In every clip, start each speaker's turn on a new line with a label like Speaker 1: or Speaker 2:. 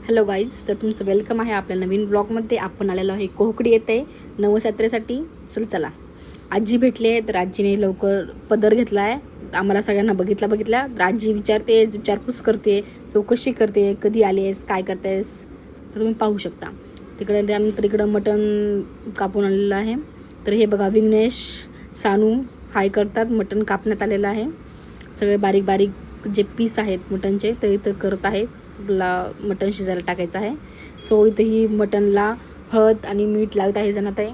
Speaker 1: Hello guys, तर तुमचं welcome आहे आपल्या नवीन ब्लॉगमध्ये. आपण आलेलो आहे कोकडी येते नवस यात्रेसाठी. चला आजी भेटली आहे, तर आजीने लवकर पदर घेतला आहे. आम्हाला सगळ्यांना बघितल्या तर आजी विचारपूस करते, चौकशी करते, कधी आली आहेस, काय करतेस. तर तुम्ही पाहू शकता तिकडे. त्यानंतर इकडं मटण कापून आणलेलं आहे. तर हे बघा, विघ्नेश सानू हाय करतात. मटण कापण्यात आलेलं आहे. सगळे बारीक बारीक जे पीस आहेत मटणचे ते इथं करत आहेत. मटण शिजायला टाकायचं आहे. सो इथं ही मटणला हळद आणि मीठ लागत आहे. जण आहे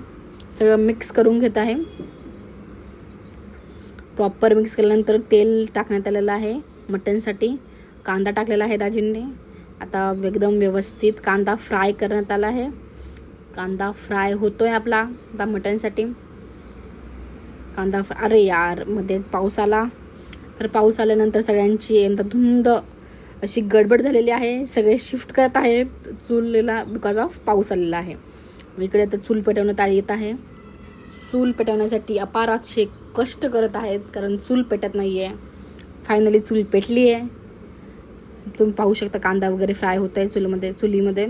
Speaker 1: सगळं मिक्स करून घेत आहे. प्रॉपर मिक्स केल्यानंतर तेल टाकण्यात आलेलं आहे मटणसाठी. कांदा टाकलेला आहे दाजींनी. आता एकदम व्यवस्थित कांदा फ्राय करण्यात आला आहे. कांदा फ्राय होतोय आपला आता मटणसाठी. अरे यार, मध्येच पाऊस आला. तर पाऊस आल्यानंतर सगळ्यांची धुंद अशी गडबड झालेली आहे. सगळे शिफ्ट करत आहेत चुलीला बिकॉज ऑफ पाऊस आलेला आहे. इकडे तर चूल पेटवण्यात येत आहे. चूल पेटवण्यासाठी अपार असे कष्ट करत आहेत, कारण चूल पेटत नाही आहे. फायनली चूल पेटली आहे. तुम्ही पाहू शकता कांदा वगैरे फ्राय होत आहे चुलीमध्ये.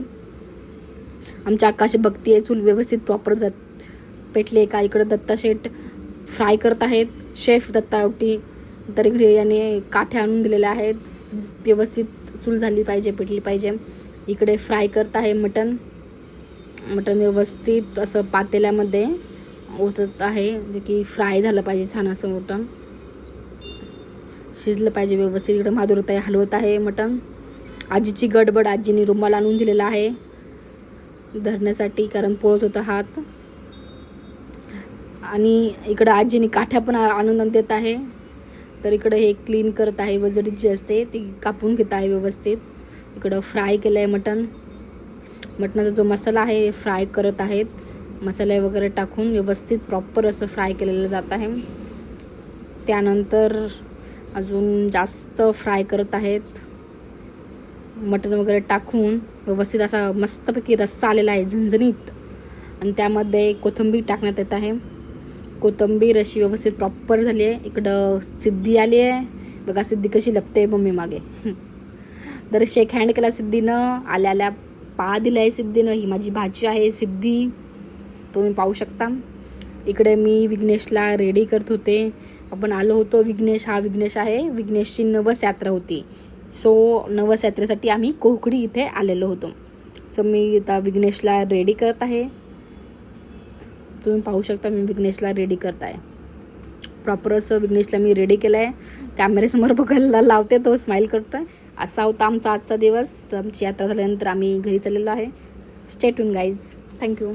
Speaker 1: आमच्या आकाशी भक्ती आहे, चूल व्यवस्थित प्रॉपर पेटली आहे का. इकडे दत्ता शेठ फ्राय करत आहेत, शेफ दत्तावटी. तर इकडे याने काठ्या आणून दिलेल्या आहेत. व्यवस्थित चूल झाली पाहिजे, पेटली पाहिजे. इकडे फ्राय करत आहे मटण व्यवस्थित असं पातेल्यामध्ये ओतत आहे, जे की फ्राय झालं पाहिजे. छान असं मटण शिजलं पाहिजे व्यवस्थित. इकडे माधुरताई हलवत आहे मटण. आजीची गडबड, आजीने रुमाल आणून दिलेला आहे धरण्यासाठी, कारण पोळत होता हात. आणि इकडं आजीने काठ्या पण आणून देत आहे. तर इकडं हे क्लीन करत आहे. वजडी जी असते ती कापून घेत आहे व्यवस्थित. इकडं फ्राय केलं आहे मटणाचा जो मसाला आहे फ्राय करत आहेत. मसाले वगैरे टाकून व्यवस्थित प्रॉपर असं फ्राय केलेलं जात आहे. त्यानंतर अजून जास्त फ्राय करत आहेत. मटण वगैरे टाकून व्यवस्थित असा मस्तपैकी रस्सा आलेला आहे झणझणीत. आणि त्यामध्ये कोथिंबीर टाकण्यात येत आहे. कोथिंबीर अशी व्यवस्थित प्रॉपर झाली आहे. इकडं सिद्धी आली आहे बघा. सिद्धी कशी लपते मम्मी मागे. तर शेक हँड केला सिद्धीनं. आल्या पा दिला आहे सिद्धीनं. ही माझी भाची आहे सिद्धी, तुम्ही पाहू शकता. इकडे मी विघ्नेशला रेडी करत होते. आपण आलो होतो. विघ्नेश आहे. विघ्नेशची नवस यात्रा होती. सो नवस यात्रेसाठी आम्ही कोकडी इथे आलेलो होतो. सो मी आता विघ्नेशला रेडी करत आहे. तुम्ही पाहू शकता मी विघ्नेशला रेडी करत आहे. प्रॉपर असं विघ्नेशला मी रेडी केलं आहे. कॅमेऱ्यासमोर बघायला लावते, तो स्माईल करतोय. असा होता आमचा आजचा दिवस. तर आमची यात्रा झाल्यानंतर आम्ही घरी चाललेलो आहे. Stay tune guys. थँक्यू.